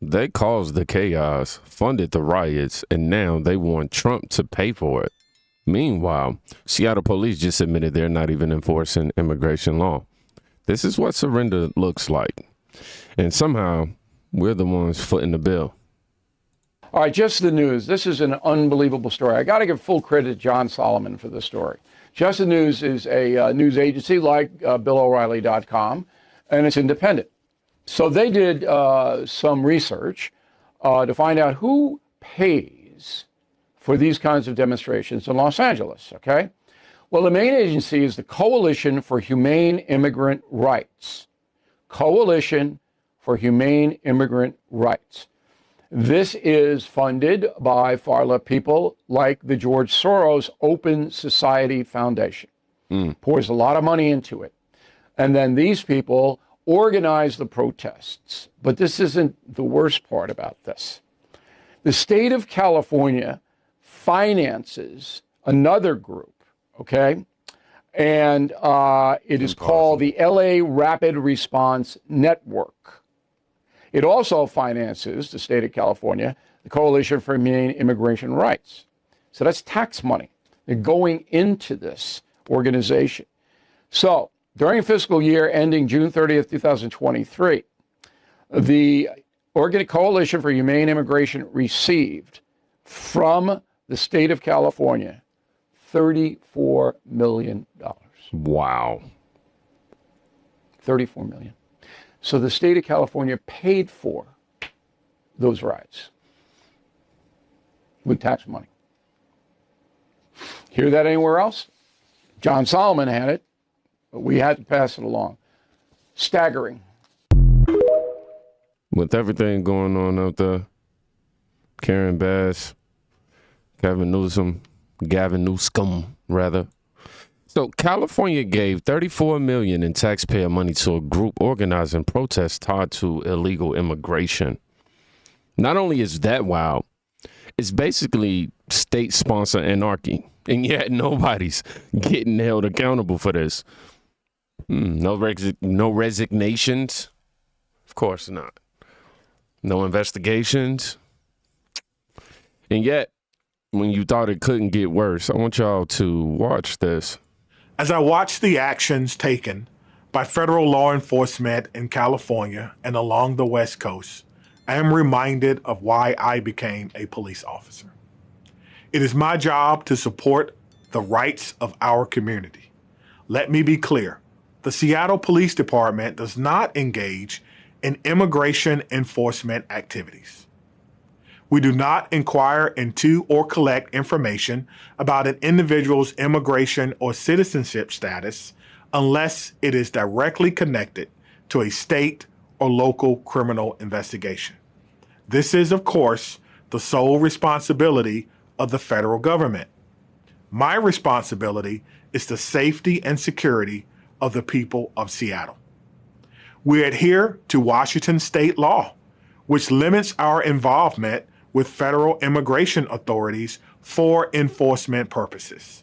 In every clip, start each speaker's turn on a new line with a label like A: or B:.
A: They caused the chaos, funded the riots, and now they want Trump to pay for it. Meanwhile, Seattle police just admitted they're not even enforcing immigration law. This is what surrender looks like. And somehow, we're the ones footing the bill.
B: All right, just the news. This is an unbelievable story. I got to give full credit to John Solomon for this story. Just the News is a news agency like BillO'Reilly.com, and it's independent. So they did some research to find out who pays for these kinds of demonstrations in Los Angeles, okay? Well, the main agency is the Coalition for Humane Immigrant Rights. Coalition for Humane Immigrant Rights. This is funded by far left people like the George Soros Open Society Foundation. Pours a lot of money into it. And then these people organize the protests. But this isn't the worst part about this. The state of California finances another group, okay? And it is called the LA Rapid Response Network. It also finances, the state of California, the Coalition for Humane Immigration Rights. So that's tax money. They're going into this organization. So during fiscal year ending June 30th, 2023, the Coalition for Humane Immigration received from the state of California $34 million.
A: Wow.
B: $34 million. So the state of California paid for those rights with tax money. Hear that anywhere else? John Solomon had it, but we had to pass it along. Staggering.
A: With everything going on out there, Karen Bass, Gavin Newsom, rather. So California gave $34 million in taxpayer money to a group organizing protests tied to illegal immigration. Not only is that wild, it's basically state-sponsored anarchy, and yet nobody's getting held accountable for this. No resignations? Of course not. No investigations? And yet, when you thought it couldn't get worse, I want y'all to watch this.
C: As I watch the actions taken by federal law enforcement in California and along the West Coast, I am reminded of why I became a police officer. It is my job to support the rights of our community. Let me be clear. The Seattle Police Department does not engage in immigration enforcement activities. We do not inquire into or collect information about an individual's immigration or citizenship status unless it is directly connected to a state or local criminal investigation. This is, of course, the sole responsibility of the federal government. My responsibility is the safety and security of the people of Seattle. We adhere to Washington state law, which limits our involvement with federal immigration authorities for enforcement purposes.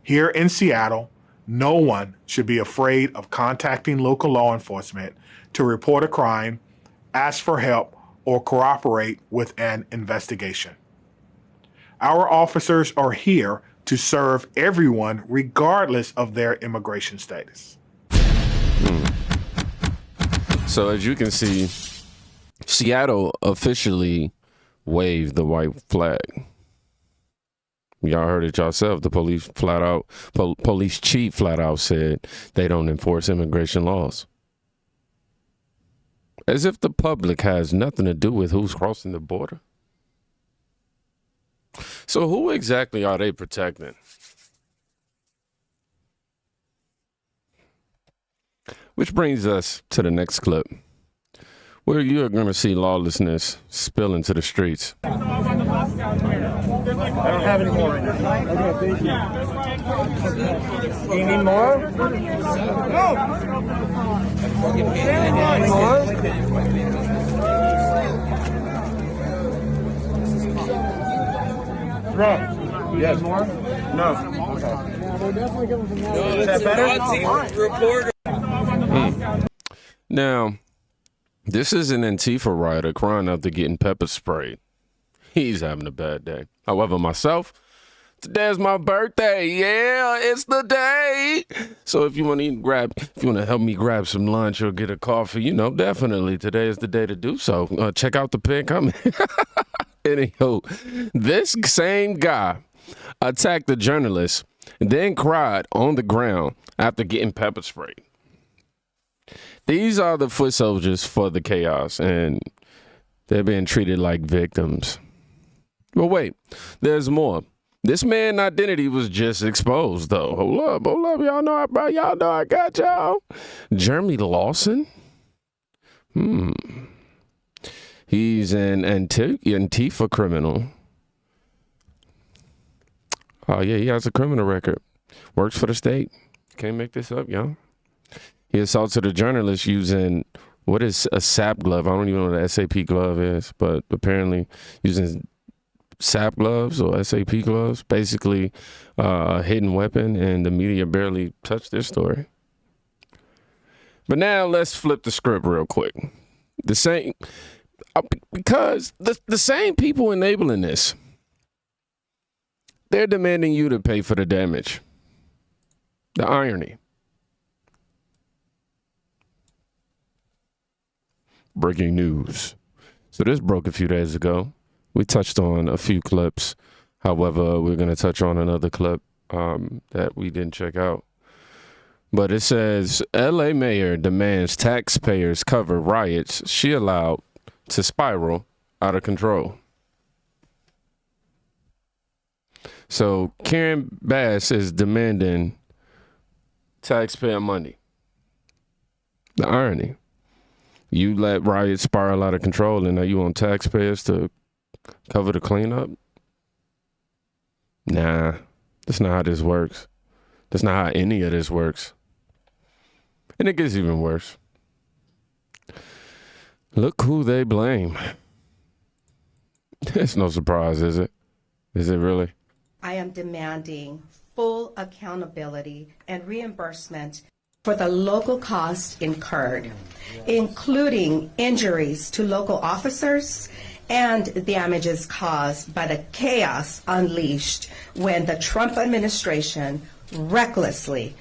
C: Here in Seattle, no one should be afraid of contacting local law enforcement to report a crime, ask for help, or cooperate with an investigation. Our officers are here to serve everyone regardless of their immigration status.
A: So as you can see, Seattle officially waved the white flag. Y'all heard it yourself. The police police chief flat out said they don't enforce immigration laws. As if the public has nothing to do with who's crossing the border. So who exactly are they protecting? Which brings us to the next clip, where you're going to see lawlessness spill into the streets.
D: I don't have any more right now. Okay, thank you. You need more? No! Any more? Bro, yes. More? No. Okay. Is that better?
A: Now, This is an Antifa rioter crying after getting pepper sprayed. He's having a bad day. However, myself, today's my birthday. Yeah, it's the day. So if you want to help me grab some lunch or get a coffee, definitely today is the day to do so. Check out the pin comment. Anywho, this same guy attacked the journalist and then cried on the ground after getting pepper sprayed. These are the foot soldiers for the chaos, and they're being treated like victims. But wait, there's more. This man's identity was just exposed, though. Hold up. Y'all know I got y'all. Jeremy Lawson? He's an Antifa criminal. Oh, yeah, he has a criminal record. Works for the state. Can't make this up, y'all. He assaulted a journalist using, what is a SAP glove? I don't even know what an SAP glove is, but apparently using SAP gloves or SAP gloves, basically a hidden weapon, and the media barely touched this story. But now let's flip the script real quick. Because the same people enabling this, they're demanding you to pay for the damage. The irony. Breaking news. So this broke a few days ago. We touched on a few clips. However, we're going to touch on another clip that we didn't check out. But it says, LA mayor demands taxpayers cover riots she allowed to spiral out of control. So Karen Bass is demanding taxpayer money. The irony. You let riots spiral out of control, and now you want taxpayers to cover the cleanup? Nah, that's not how this works. That's not how any of this works. And it gets even worse. Look who they blame. It's no surprise, is it? Is it really?
E: I am demanding full accountability and reimbursement for the local costs incurred, including injuries to local officers and damages caused by the chaos unleashed when the Trump administration recklessly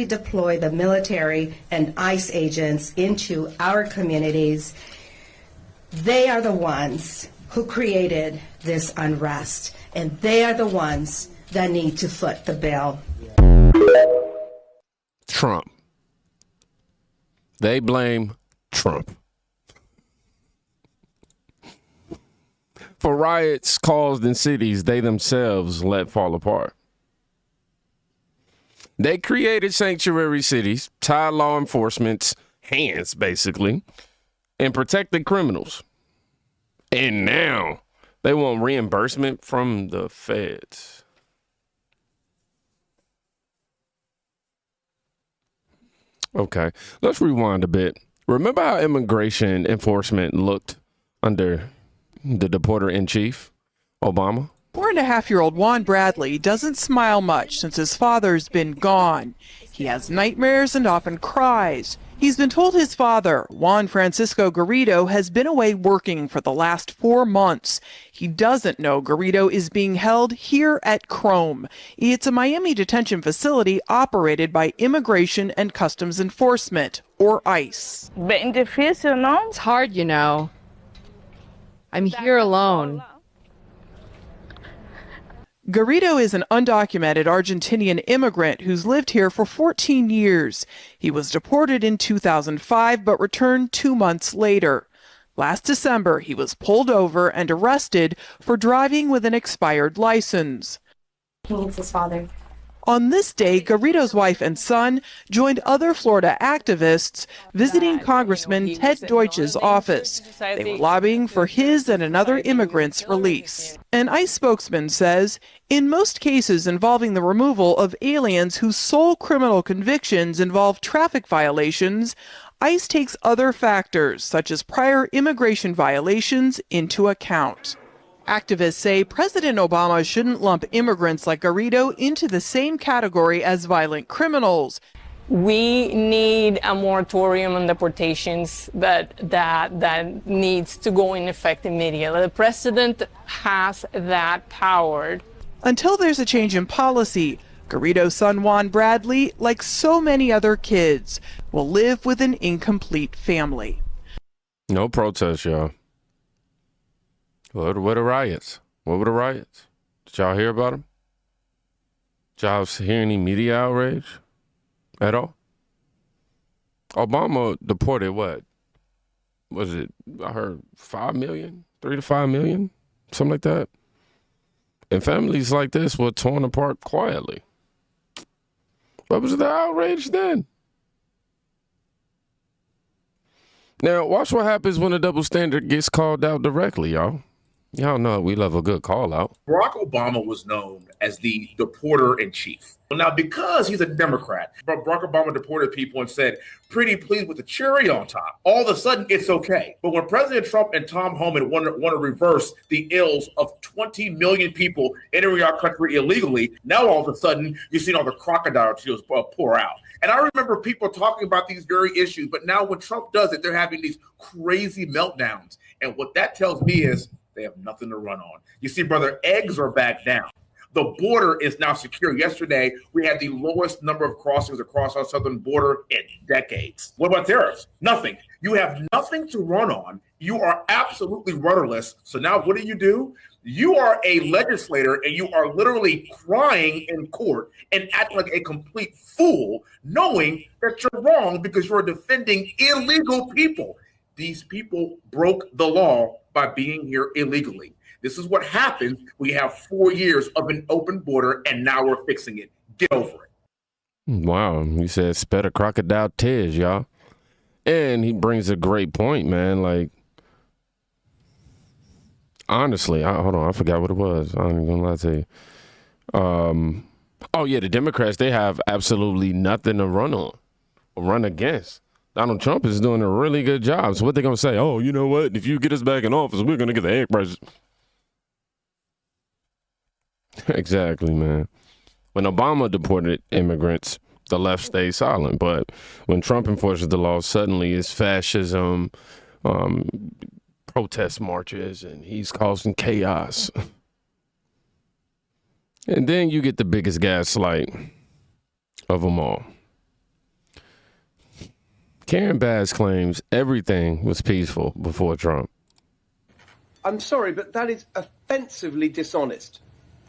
E: deployed the military and ICE agents into our communities. They are the ones who created this unrest, and they are the ones that need to foot the bill.
A: Trump. They blame Trump for riots caused in cities they themselves let fall apart. They created sanctuary cities, tied law enforcement's hands, basically, and protected criminals. And now they want reimbursement from the feds. Okay, let's rewind a bit. Remember how immigration enforcement looked under the deporter-in-chief, Obama?
F: 4.5-year-old Juan Bradley doesn't smile much since his father's been gone. He has nightmares and often cries. He's been told his father, Juan Francisco Garrido, has been away working for the last 4 months. He doesn't know Garrido is being held here at Chrome. It's a Miami detention facility operated by Immigration and Customs Enforcement, or ICE.
G: It's hard, you know. I'm here alone.
F: Garrido is an undocumented Argentinian immigrant who's lived here for 14 years. He was deported in 2005 but returned 2 months later. Last December, he was pulled over and arrested for driving with an expired license.
E: He needs his father.
F: On this day, Garrido's wife and son joined other Florida activists visiting Congressman Ted Deutsch's office. They were lobbying for his and another immigrant's release. An ICE spokesman says, in most cases involving the removal of aliens whose sole criminal convictions involve traffic violations, ICE takes other factors, such as prior immigration violations, into account. Activists say President Obama shouldn't lump immigrants like Garrido into the same category as violent criminals.
H: We need a moratorium on deportations that needs to go in effect immediately. The president has that power.
F: Until there's a change in policy, Garrido's son Juan Bradley, like so many other kids, will live with an incomplete family.
A: No protests, y'all. What were the riots? What were the riots? Did y'all hear about them? Did y'all hear any media outrage at all? Obama deported what? Was it, I heard 5 million? 3 to 5 million? Something like that. And families like this were torn apart quietly. What was the outrage then? Now, watch what happens when a double standard gets called out directly, y'all. Y'all know we love a good call out.
I: Barack Obama was known as the deporter in chief. Now, because he's a Democrat, Barack Obama deported people and said, pretty please with the cherry on top. All of a sudden, it's okay. But when President Trump and Tom Homan want to reverse the ills of 20 million people entering our country illegally, now all of a sudden, you're seeing all the crocodile tears pour out. And I remember people talking about these very issues, but now when Trump does it, they're having these crazy meltdowns. And what that tells me is they have nothing to run on. You see, brother, eggs are back down. The border is now secure. Yesterday, we had the lowest number of crossings across our southern border in decades. What about tariffs? Nothing. You have nothing to run on. You are absolutely rudderless. So now what do? You are a legislator and you are literally crying in court and acting like a complete fool, knowing that you're wrong because you're defending illegal people. These people broke the law by being here illegally. This is what happens. We have 4 years of an open border, and now we're fixing it. Get over it.
A: Wow, he said, "Spare the crocodile tears, y'all." And he brings a great point, man. Like, honestly, hold on, I forgot what it was. I ain't gonna lie to you. Oh yeah, the Democrats, they have absolutely nothing to run on or run against. Donald Trump is doing a really good job. So what they gonna say? Oh, you know what? If you get us back in office, we're gonna get the egg prices. Exactly, man. When Obama deported immigrants, the left stayed silent. But when Trump enforces the law, suddenly it's fascism, protest marches, and he's causing chaos. And then you get the biggest gaslight of them all. Karen Bass claims everything was peaceful before Trump.
J: I'm sorry, but that is offensively dishonest.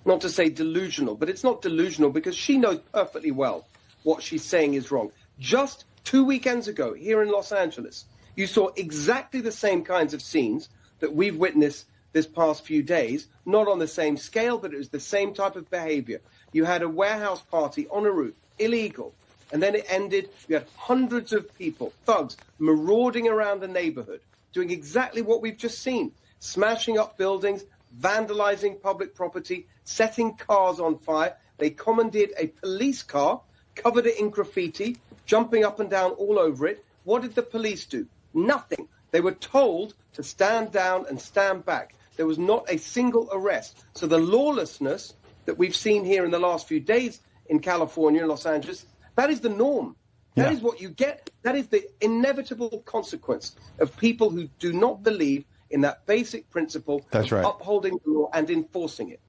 J: Not to say delusional, but it's not delusional because she knows perfectly well what she's saying is wrong. Just 2 weekends ago here in Los Angeles, you saw exactly the same kinds of scenes that we've witnessed this past few days, not on the same scale, but it was the same type of behavior. You had a warehouse party on a roof, illegal. And then it ended, you had hundreds of people, thugs, marauding around the neighborhood, doing exactly what we've just seen, smashing up buildings, vandalizing public property, setting cars on fire. They commandeered a police car, covered it in graffiti, jumping up and down all over it. What did the police do? Nothing. They were told to stand down and stand back. There was not a single arrest. So the lawlessness that we've seen here in the last few days in California and Los Angeles, that is the norm. That is what you get. That is the inevitable consequence of people who do not believe in that basic principle of upholding the law and enforcing it.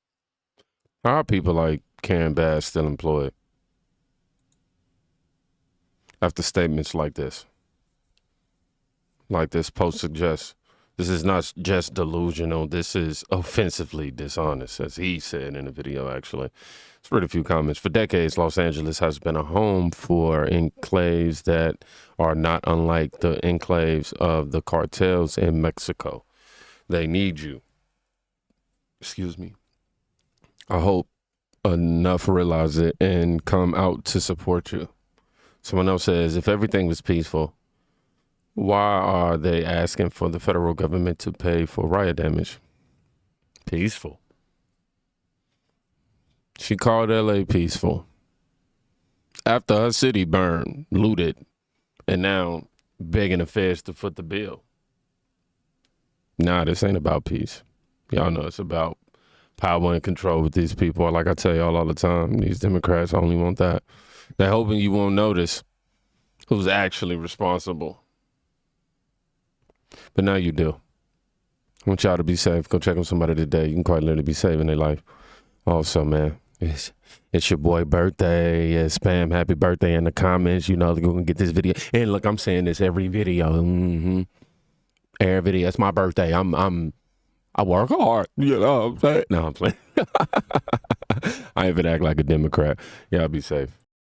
A: How are people like Karen Bass still employed after statements like this? Like this post suggests, this is not just delusional. This is offensively dishonest, as he said in the video, actually. It's pretty few comments. For decades, Los Angeles has been a home for enclaves that are not unlike the enclaves of the cartels in Mexico. They need you. Excuse me. I hope enough realize it and come out to support you. Someone else says, if everything was peaceful, why are they asking for the federal government to pay for riot damage? Peaceful. She called LA peaceful. After her city burned, looted, and now begging the feds to foot the bill. Nah, this ain't about peace. Y'all know it's about power and control with these people. Like I tell y'all all the time, these Democrats only want that. They're hoping you won't notice who's actually responsible. But now you do. I want y'all to be safe. Go check on somebody today. You can quite literally be saving their life. Also, man, it's your boy birthday. Yeah, spam happy birthday in the comments. You know, we're going to get this video. And look, I'm saying this every video. Every video. It's my birthday. I work hard. You know what I'm saying? No, I'm playing. I even act like a Democrat. Y'all be safe.